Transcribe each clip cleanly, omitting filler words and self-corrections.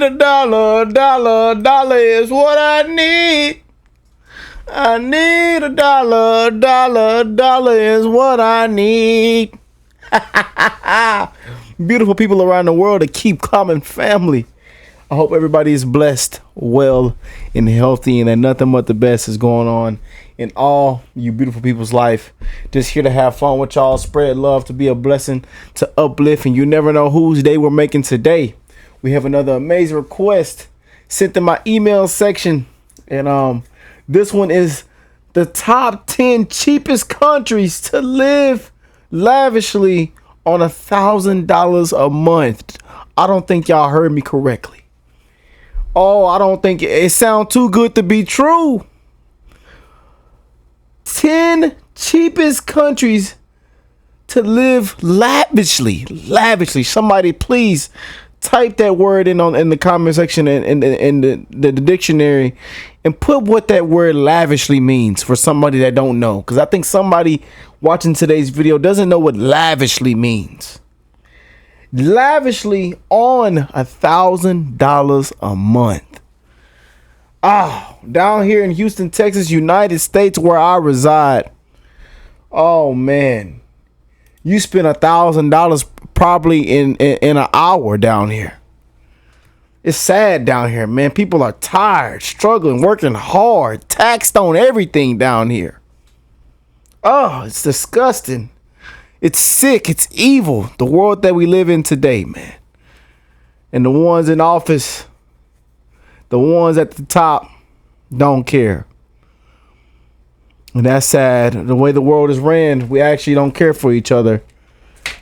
a dollar, dollar, dollar is what I need. I need a dollar, dollar, dollar is what I need. Beautiful people around the world to keep common family. I hope everybody is blessed, well, and healthy, and that nothing but the best is going on in all you beautiful people's life. Just here to have fun with y'all, spread love, to be a blessing, to uplift, and you never know whose day we're making today. We have another amazing request sent in my email section, and this one is the top 10 cheapest countries to live lavishly on $1,000 a month. I don't think y'all heard me correctly. Oh, I don't think it sounds too good to be true. 10 cheapest countries to live lavishly. Lavishly. Somebody please type that word in the comment section and in the dictionary and put what that word lavishly means for somebody that don't know. Because I think somebody watching today's video doesn't know what lavishly means. Lavishly on $1,000 a month. Down here in Houston, Texas, United States, where I reside. Oh man, you spend $1,000 probably in an hour down here. It's sad down here, man. People are tired, struggling, working hard, taxed on everything down here. Oh, it's disgusting. It's sick. It's evil. The world that we live in today, man. And the ones in office, the ones at the top, don't care. And that's sad. The way the world is ran, we actually don't care for each other.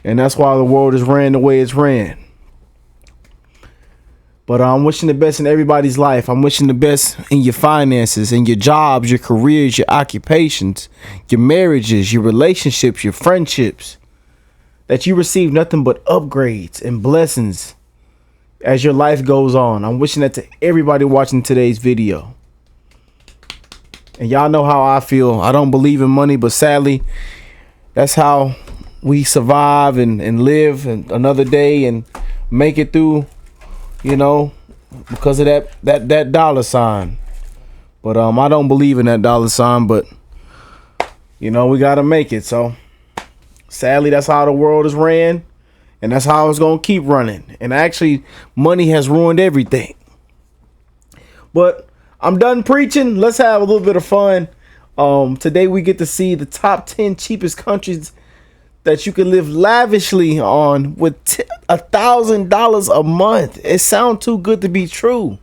And that's why the world is ran the way it's ran. But I'm wishing the best in everybody's life. I'm wishing the best in your finances, in your jobs, your careers, your occupations, your marriages, your relationships, your friendships. That you receive nothing but upgrades and blessings as your life goes on. I'm wishing that to everybody watching today's video. And y'all know how I feel. I don't believe in money, but sadly, that's how we survive and live another day and make it through. You know, because of that dollar sign. But I don't believe in that dollar sign, but you know, we gotta make it. So sadly, that's how the world is ran, and that's how it's gonna keep running. And actually, money has ruined everything. But I'm done preaching. Let's have a little bit of fun. Today we get to see the top 10 cheapest countries that you can live lavishly on with $1,000 a month. It sounds too good to be true.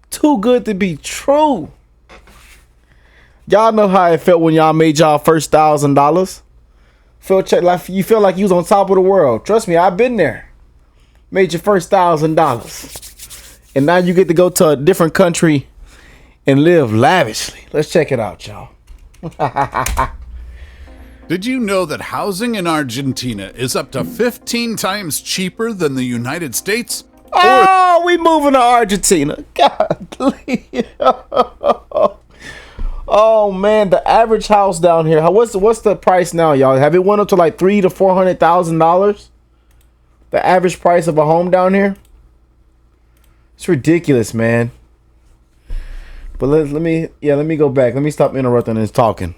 Too good to be true. Y'all know how it felt when y'all made y'all first $1,000. You feel like you was on top of the world. Trust me, I've been there. Made your first $1,000. And now you get to go to a different country and live lavishly. Let's check it out, y'all. Did you know that housing in Argentina is up to 15 times cheaper than the United States? Oh, we moving to Argentina. God, please. Oh man, the average house down here. What's the price now, y'all? Have it went up to like $300,000 to $400,000? The average price of a home down here? It's ridiculous, man. But let me go back. Let me stop interrupting and talking.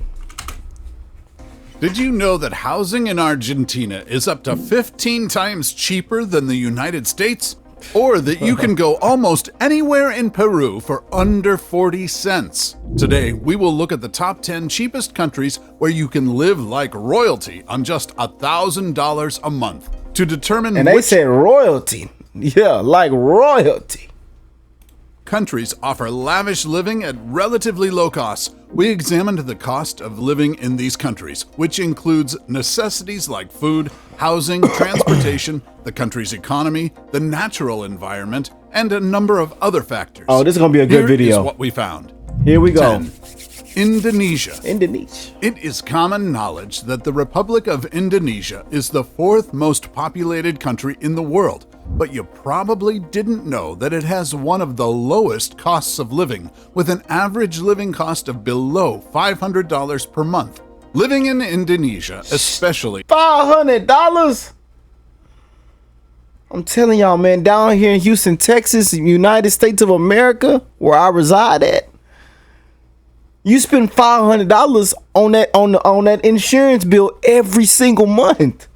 Did you know that housing in Argentina is up to 15 times cheaper than the United States? Or that you can go almost anywhere in Peru for under 40 cents? Today, we will look at the top 10 cheapest countries where you can live like royalty on just $1,000 a month. To determine and they said royalty. Yeah, like royalty. Countries offer lavish living at relatively low costs. We examined the cost of living in these countries, which includes necessities like food, housing, transportation, the country's economy, the natural environment, and a number of other factors. Oh, this is going to be a good video. Here is what we found. Here we go. 10. Indonesia. Indonesia. It is common knowledge that the Republic of Indonesia is the 4th most populated country in the world, but you probably didn't know that it has one of the lowest costs of living, with an average living cost of below $500 per month. Living in Indonesia, especially $500? I'm telling y'all, man, down here in Houston, Texas, United States of America, where I reside at, you spend $500 on that insurance bill every single month.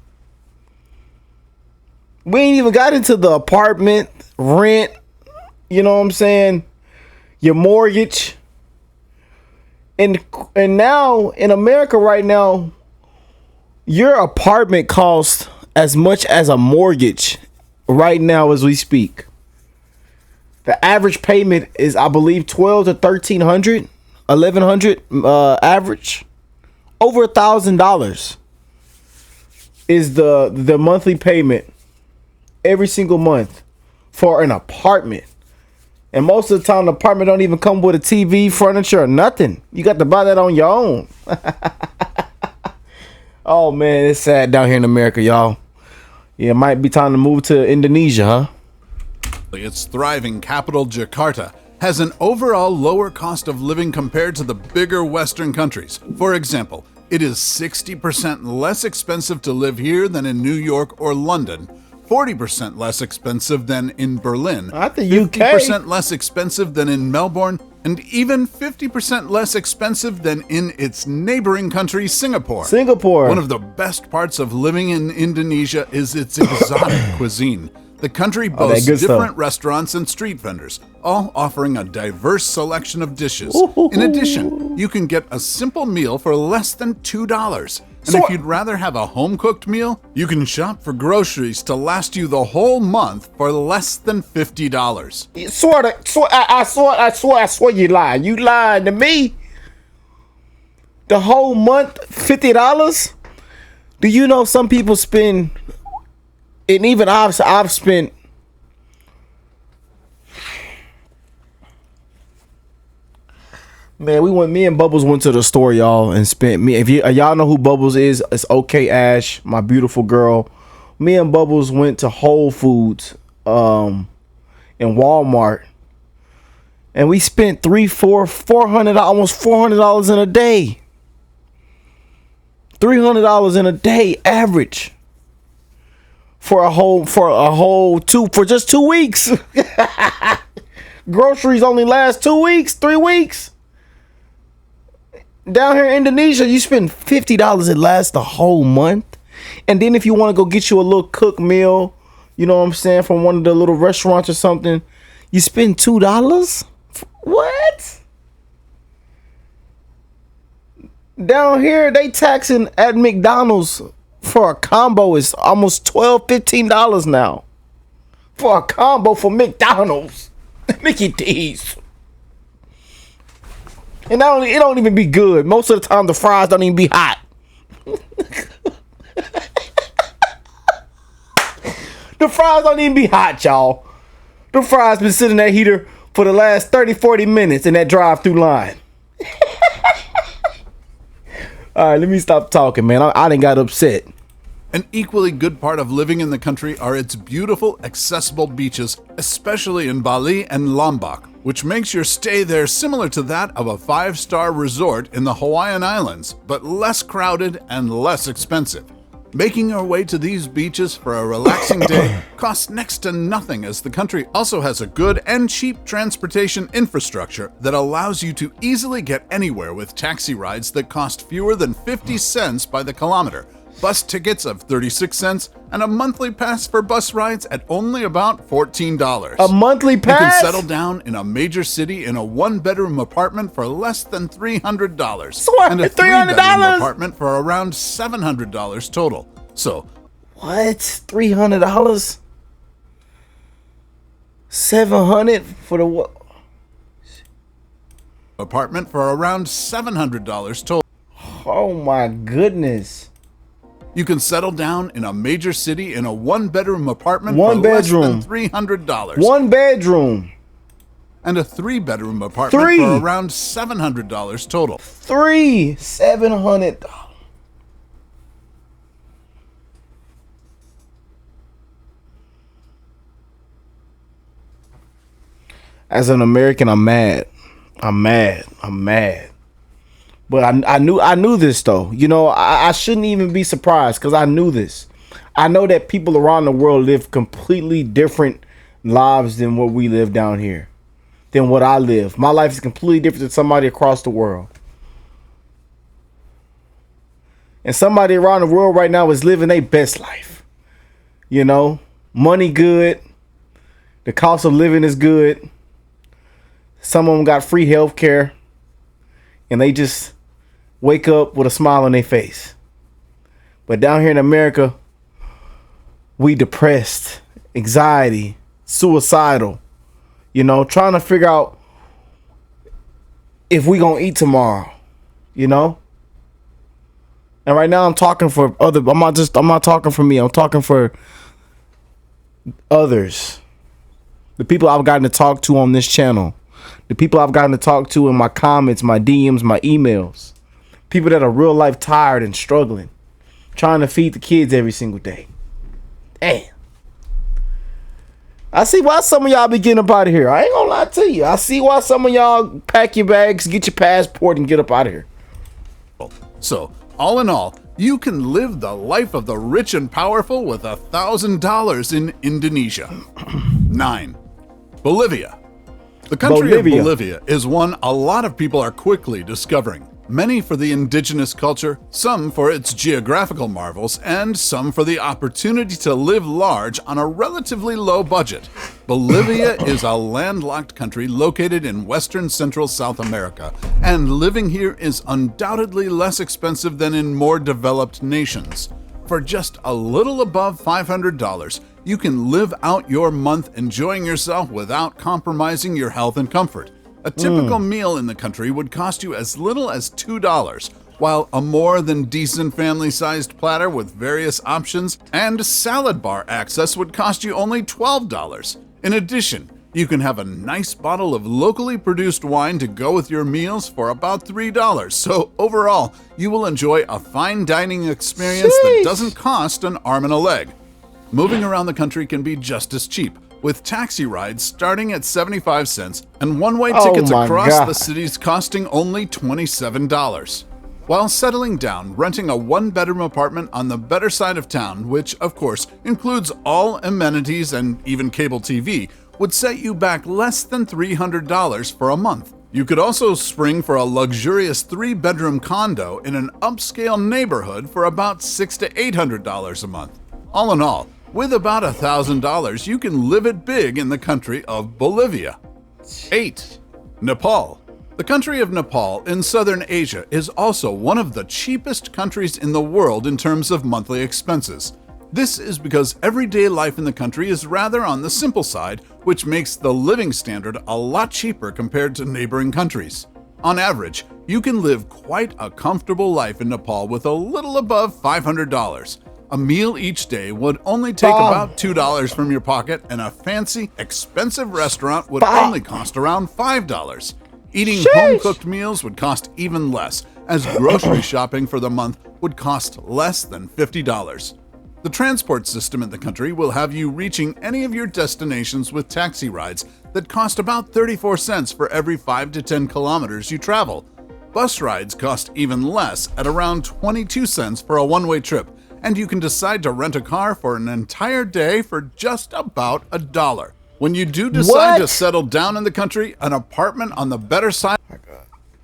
We ain't even got into the apartment, rent, you know what I'm saying, your mortgage. And now in America right now, your apartment costs as much as a mortgage right now as we speak. The average payment is, I believe, $1,200 to $1,300, $1,100 average. Over $1,000 is the monthly payment every single month for an apartment. And most of the time, the apartment don't even come with a TV, furniture, or nothing. You got to buy that on your own. Oh, man, it's sad down here in America, y'all. Yeah, it might be time to move to Indonesia, huh? Its thriving capital, Jakarta, has an overall lower cost of living compared to the bigger Western countries. For example, it is 60% less expensive to live here than in New York or London, 40% less expensive than in Berlin, Not the UK. 50% less expensive than in Melbourne, and even 50% less expensive than in its neighboring country, Singapore. Singapore. One of the best parts of living in Indonesia is its exotic cuisine. The country boasts different restaurants and street vendors, all offering a diverse selection of dishes. In addition, you can get a simple meal for less than $2. And if you'd rather have a home-cooked meal, you can shop for groceries to last you the whole month for less than $50. I swear you lying. You lying to me. The whole month, $50? Do you know some people spend, and even I've spent, man, me and Bubbles went to the store, y'all, and spent if y'all know who Bubbles is, it's Okay Ash, my beautiful girl. Me and Bubbles went to Whole Foods, in Walmart, and we spent $400, almost $400 in a day. $300 in a day average for just 2 weeks. Groceries only last 2 weeks, 3 weeks. Down here in Indonesia, you spend $50, it lasts the whole month. And then if you want to go get you a little cooked meal, you know what I'm saying, from one of the little restaurants or something, you spend $2? What? Down here, they taxing at McDonald's for a combo is almost $12, $15 now. For a combo for McDonald's. Mickey D's. And it don't even be good. Most of the time, the fries don't even be hot. The fries don't even be hot, y'all. The fries been sitting in that heater for the last 30, 40 minutes in that drive-through line. All right, let me stop talking, man. I done got upset. An equally good part of living in the country are its beautiful, accessible beaches, especially in Bali and Lombok, which makes your stay there similar to that of a 5-star resort in the Hawaiian Islands, but less crowded and less expensive. Making your way to these beaches for a relaxing day costs next to nothing, as the country also has a good and cheap transportation infrastructure that allows you to easily get anywhere with taxi rides that cost fewer than 50 cents by the kilometer, bus tickets of 36 cents, and a monthly pass for bus rides at only about $14. A monthly pass? You can settle down in a major city in a 1-bedroom apartment for less than $300. Swear, and a $300? 3-bedroom apartment for around $700 total. So, what? $300? $700 for the what? Apartment for around $700 total. Oh my goodness. You can settle down in a major city in a 1-bedroom apartment One for bedroom. less than $300. 1 bedroom. And a 3-bedroom apartment for around $700 total. $700. As an American, I'm mad. I'm mad. But I knew this though. You know, I shouldn't even be surprised because I knew this. I know that people around the world live completely different lives than what we live down here, than what I live. My life is completely different than somebody across the world. And somebody around the world right now is living their best life. You know, money good. The cost of living is good. Some of them got free health care. And they just wake up with a smile on their face. But down here in America, we depressed, anxiety, suicidal. You know, trying to figure out if we gonna eat tomorrow. You know? And right now I'm talking for other. I'm not talking for me. I'm talking for others. The people I've gotten to talk to on this channel. The people I've gotten to talk to in my comments, my DMs, my emails. People that are real life tired and struggling. Trying to feed the kids every single day. Damn. I see why some of y'all be getting up out of here. I ain't gonna lie to you. I see why some of y'all pack your bags, get your passport, and get up out of here. So, all in all, you can live the life of the rich and powerful with $1,000 in Indonesia. 9. Bolivia. The country of Bolivia is one a lot of people are quickly discovering. Many for the indigenous culture, some for its geographical marvels, and some for the opportunity to live large on a relatively low budget. Bolivia is a landlocked country located in western central South America, and living here is undoubtedly less expensive than in more developed nations. For just a little above $500, you can live out your month enjoying yourself without compromising your health and comfort. A typical meal in the country would cost you as little as $2, while a more than decent family-sized platter with various options and salad bar access would cost you only $12. In addition, you can have a nice bottle of locally produced wine to go with your meals for about $3. So overall, you will enjoy a fine dining experience that doesn't cost an arm and a leg. Moving around the country can be just as cheap, with taxi rides starting at 75 cents and one-way tickets across the cities costing only $27. While settling down, renting a one-bedroom apartment on the better side of town, which of course includes all amenities and even cable TV, would set you back less than $300 for a month. You could also spring for a luxurious 3-bedroom condo in an upscale neighborhood for about $600 to $800 a month. All in all, with about $1,000, you can live it big in the country of Bolivia. 8. Nepal. The country of Nepal in southern Asia is also one of the cheapest countries in the world in terms of monthly expenses. This is because everyday life in the country is rather on the simple side, which makes the living standard a lot cheaper compared to neighboring countries. On average, you can live quite a comfortable life in Nepal with a little above $500. A meal each day would only take about $2 from your pocket, and a fancy, expensive restaurant would only cost around $5. Eating home-cooked meals would cost even less, as grocery shopping for the month would cost less than $50. The transport system in the country will have you reaching any of your destinations with taxi rides that cost about 34 cents for every 5 to 10 kilometers you travel. Bus rides cost even less at around 22 cents for a one-way trip, and you can decide to rent a car for an entire day for just about $1. When you do decide to settle down in the country, an apartment on the better side...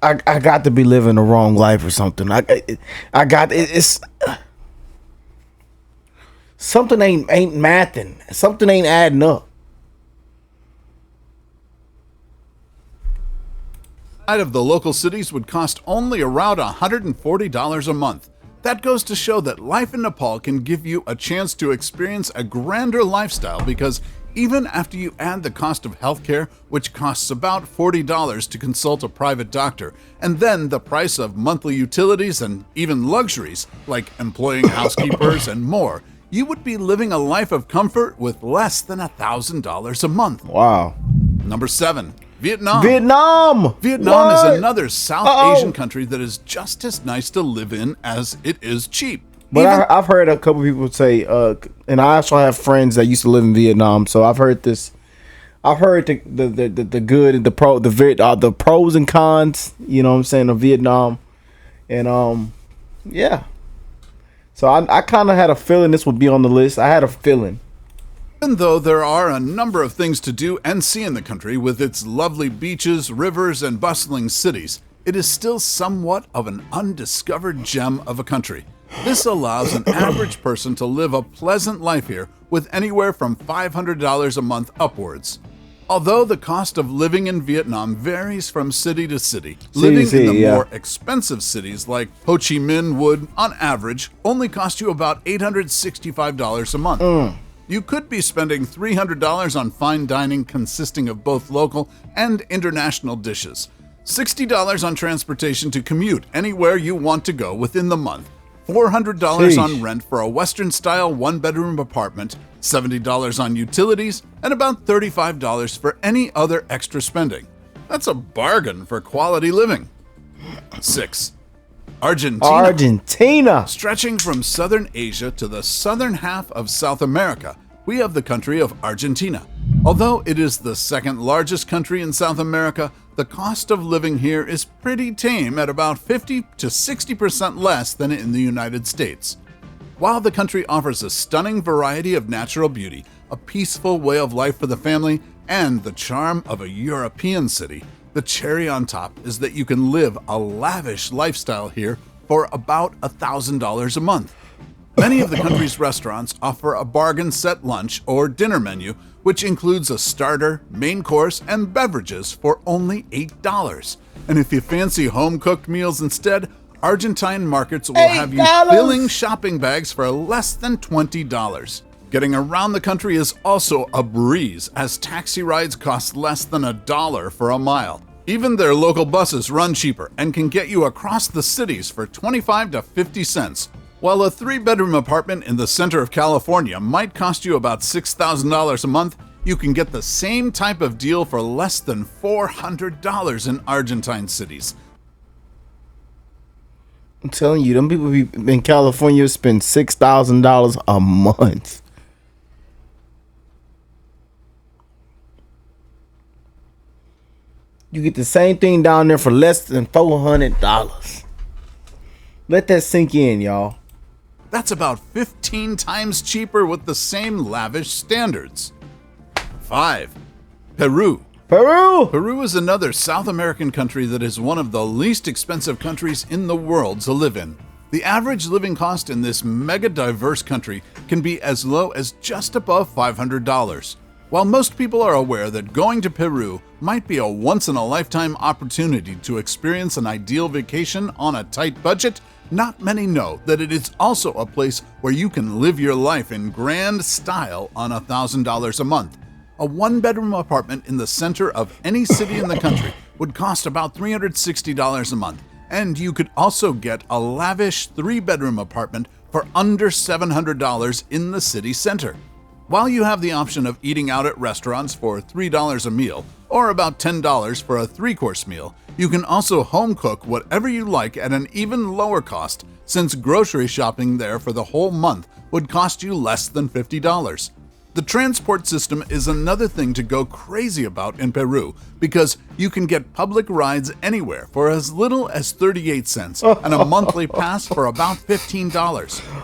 I got to be living the wrong life or something. It's... Something ain't mathing. Something ain't adding up. Side of the local cities would cost only around $140 a month. That goes to show that life in Nepal can give you a chance to experience a grander lifestyle, because even after you add the cost of healthcare, which costs about $40 to consult a private doctor, and then the price of monthly utilities and even luxuries like employing housekeepers and more, you would be living a life of comfort with less than $1,000 a month. Wow. Number 7. Vietnam. Vietnam is another South Asian country that is just as nice to live in as it is cheap. But I've heard a couple people say, and I also have friends that used to live in Vietnam, so I've heard this. I've heard the good and the pros and cons. You know what I'm saying, of Vietnam, and yeah, So I kind of had a feeling this would be on the list. I had a feeling. Even though there are a number of things to do and see in the country with its lovely beaches, rivers, and bustling cities, it is still somewhat of an undiscovered gem of a country. This allows an average person to live a pleasant life here with anywhere from $500 a month upwards. Although the cost of living in Vietnam varies from city to city, living in the more expensive cities like Ho Chi Minh would, on average, only cost you about $865 a month. You could be spending $300 on fine dining consisting of both local and international dishes, $60 on transportation to commute anywhere you want to go within the month, $400 on rent for a Western-style one-bedroom apartment, $70 on utilities, and about $35 for any other extra spending. That's a bargain for quality living. 6. Argentina. Stretching from southern Asia to the southern half of South America, we have the country of Argentina. Although it is the second largest country in South America, the cost of living here is pretty tame at about 50 to 60% less than in the United States. While the country offers a stunning variety of natural beauty, a peaceful way of life for the family, and the charm of a European city, the cherry on top is that you can live a lavish lifestyle here for about $1,000 a month. Many of the country's restaurants offer a bargain set lunch or dinner menu, which includes a starter, main course, and beverages for only $8. And if you fancy home-cooked meals instead, Argentine markets will have you filling shopping bags for less than $20. Getting around the country is also a breeze, as taxi rides cost less than $1 for a mile. Even their local buses run cheaper and can get you across the cities for 25 to 50 cents. While a 3-bedroom apartment in the center of California might cost you about $6,000 a month, you can get the same type of deal for less than $400 in Argentine cities. I'm telling you, them people in California spend $6,000 a month. You get the same thing down there for less than $400. Let that sink in, y'all. That's about 15 times cheaper with the same lavish standards. 5. Peru. Peru is another South American country that is one of the least expensive countries in the world to live in. The average living cost in this mega diverse country can be as low as just above $500. While most people are aware that going to Peru might be a once-in-a-lifetime opportunity to experience an ideal vacation on a tight budget, not many know that it is also a place where you can live your life in grand style on $1,000 a month. A one-bedroom apartment in the center of any city in the country would cost about $360 a month, and you could also get a lavish 3-bedroom apartment for under $700 in the city center. While you have the option of eating out at restaurants for $3 a meal, or about $10 for a 3-course meal, you can also home cook whatever you like at an even lower cost, since grocery shopping there for the whole month would cost you less than $50. The transport system is another thing to go crazy about in Peru, because you can get public rides anywhere for as little as 38 cents and a monthly pass for about $15.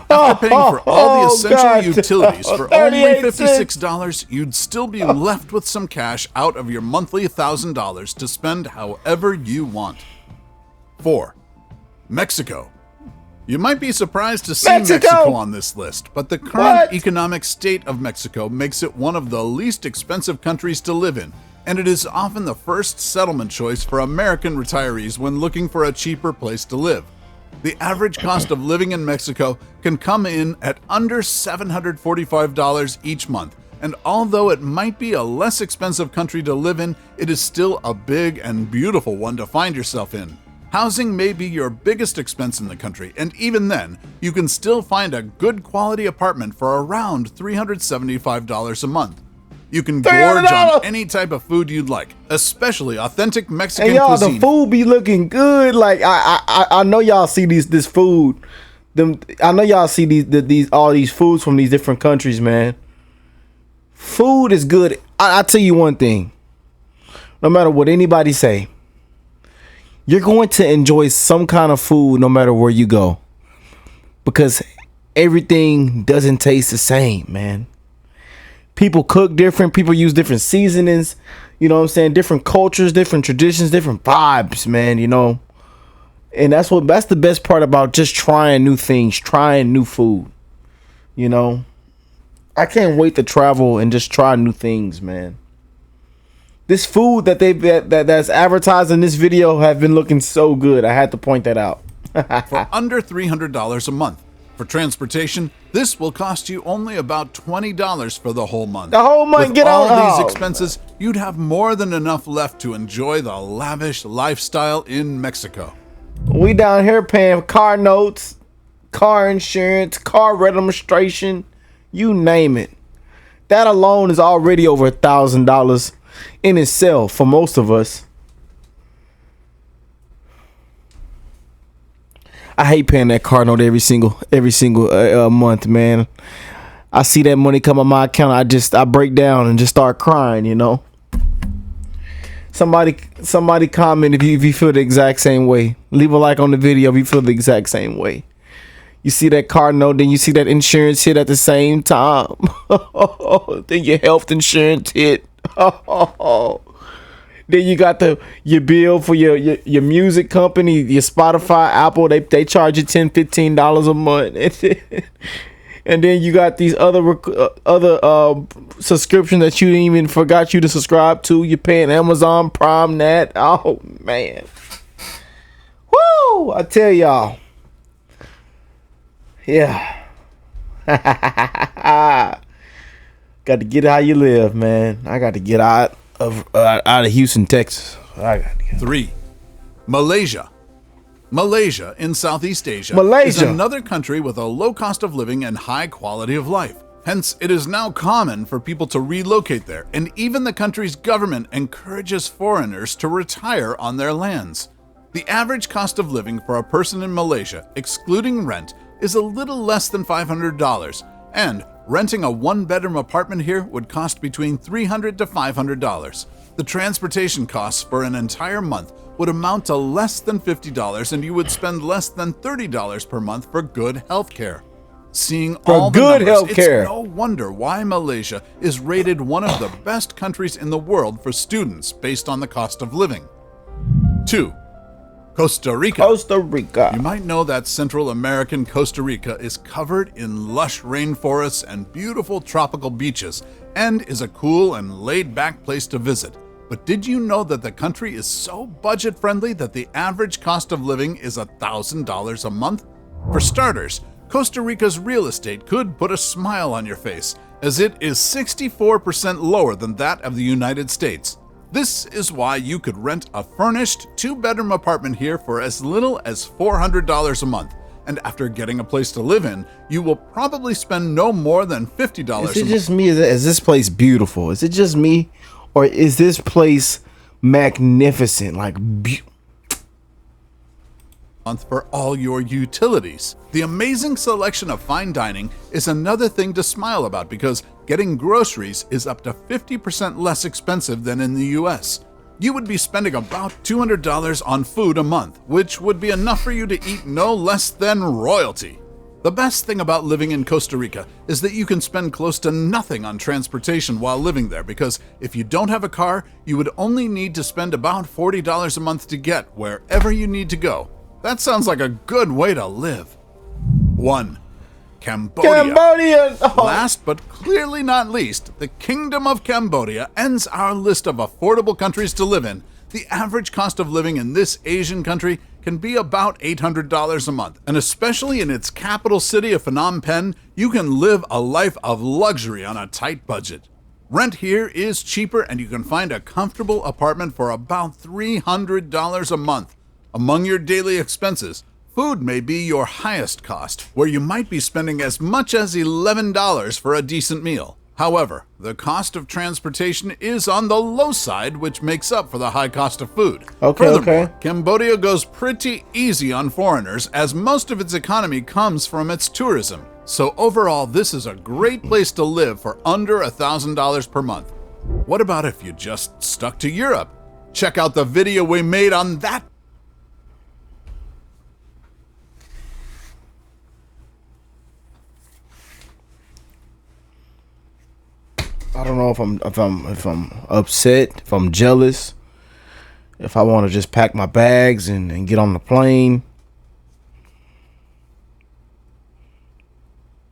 After paying for all the essential utilities for only $56, you'd still be left with some cash out of your monthly $1,000 to spend however you want. 4. Mexico. You might be surprised to see Mexico on this list, but the current economic state of Mexico makes it one of the least expensive countries to live in, and it is often the first settlement choice for American retirees when looking for a cheaper place to live. The average cost of living in Mexico can come in at under $745 each month, and although it might be a less expensive country to live in, it is still a big and beautiful one to find yourself in. Housing may be your biggest expense in the country, and even then, you can still find a good quality apartment for around $375 a month. You can gorge on any type of food you'd like, especially authentic Mexican cuisine. The food be looking good. Like I know y'all see this food. I know y'all see all these foods from these different countries, man. Food is good. I tell you one thing. No matter what anybody say, you're going to enjoy some kind of food no matter where you go. Because everything doesn't taste the same, man. People cook different. People use different seasonings. You know what I'm saying? Different cultures, different traditions, different vibes, man, you know. And that's the best part about just trying new things, trying new food. You know. I can't wait to travel and just try new things, man. This food that's advertised in this video have been looking so good. I had to point that out. For under $300 a month. For transportation, this will cost you only about $20 for the whole month. The whole month, With get all out. these expenses, you'd have more than enough left to enjoy the lavish lifestyle in Mexico. We down here paying car notes, car insurance, car registration, you name it. That alone is already over $1,000 in itself for most of us. I hate paying that car note every single month, man. I see that money come on my account, I break down and just start crying, you know. Somebody comment if you feel the exact same way. Leave a like on the video if you feel the exact same way. You see that car note, then you see that insurance hit at the same time. Then your health insurance hit. Then you got your bill for your music company, your Spotify, Apple. They charge you $10-15 a month. And then you got these other subscriptions that you didn't even forgot you to subscribe to. You're paying Amazon Prime, that. Oh man, woo! I tell y'all, yeah. Got to get how you live, man. I got to get out of Houston, Texas. I got to get 3. Malaysia. Malaysia in Southeast Asia is Malaysia. another country with a low cost of living and high quality of life. Hence, it is now common for people to relocate there, and even the country's government encourages foreigners to retire on their lands. The average cost of living for a person in Malaysia, excluding rent, is a little less than $500, and renting a one-bedroom apartment here would cost between $300 to $500. The transportation costs for an entire month would amount to less than $50, and you would spend less than $30 per month for good health care. Seeing all the numbers, it's no wonder why Malaysia is rated one of the best countries in the world for students based on the cost of living. 2. Costa Rica. Costa Rica. You might know that Central American Costa Rica is covered in lush rainforests and beautiful tropical beaches, and is a cool and laid-back place to visit. But did you know that the country is so budget-friendly that the average cost of living is $1,000 a month? For starters, Costa Rica's real estate could put a smile on your face, as it is 64% lower than that of the United States. This is why you could rent a furnished 2-bedroom apartment here for as little as $400 a month. And after getting a place to live in, you will probably spend no more than $50 a month. Is it just me? Is this place beautiful? Is it just me? Or is this place magnificent? Like, month for all your utilities. The amazing selection of fine dining is another thing to smile about, because getting groceries is up to 50% less expensive than in the US. You would be spending about $200 on food a month, which would be enough for you to eat no less than royalty. The best thing about living in Costa Rica is that you can spend close to nothing on transportation while living there, because if you don't have a car, you would only need to spend about $40 a month to get wherever you need to go. That sounds like a good way to live. 1. Cambodia. Oh. Last but clearly not least, the Kingdom of Cambodia ends our list of affordable countries to live in. The average cost of living in this Asian country can be about $800 a month, and especially in its capital city of Phnom Penh, you can live a life of luxury on a tight budget. Rent here is cheaper, and you can find a comfortable apartment for about $300 a month. Among your daily expenses, food may be your highest cost, where you might be spending as much as $11 for a decent meal. However, the cost of transportation is on the low side, which makes up for the high cost of food. Furthermore, Cambodia goes pretty easy on foreigners, as most of its economy comes from its tourism. So overall, this is a great place to live for under $1,000 per month. What about if you just stuck to Europe? Check out the video we made on that. I don't know if I'm upset, if I'm jealous, if I want to just pack my bags and get on the plane.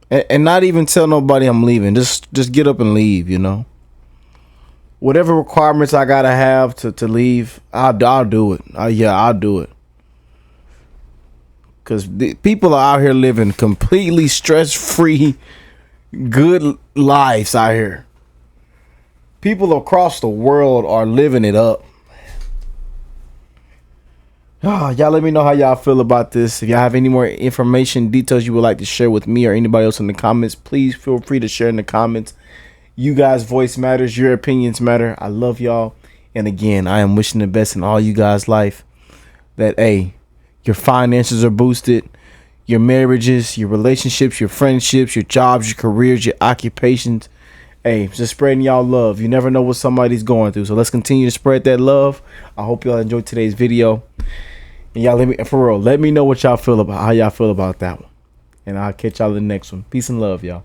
And not even tell nobody I'm leaving. Just get up and leave, you know. Whatever requirements I gotta have to leave, I'll do it. I'll do it. Cause the people are out here living completely stress-free, good lives out here. People across the world are living it up. Y'all let me know how y'all feel about this. If y'all have any more information, details you would like to share with me or anybody else in the comments, please feel free to share in the comments. You guys' voice matters. Your opinions matter. I love y'all. And again, I am wishing the best in all you guys' life. That, hey, your finances are boosted. Your marriages, your relationships, your friendships, your jobs, your careers, your occupations. Hey, just spreading y'all love. You never know what somebody's going through. So let's continue to spread that love. I hope y'all enjoyed today's video. And y'all let me know what y'all feel about, how y'all feel about that one. And I'll catch y'all in the next one. Peace and love, y'all.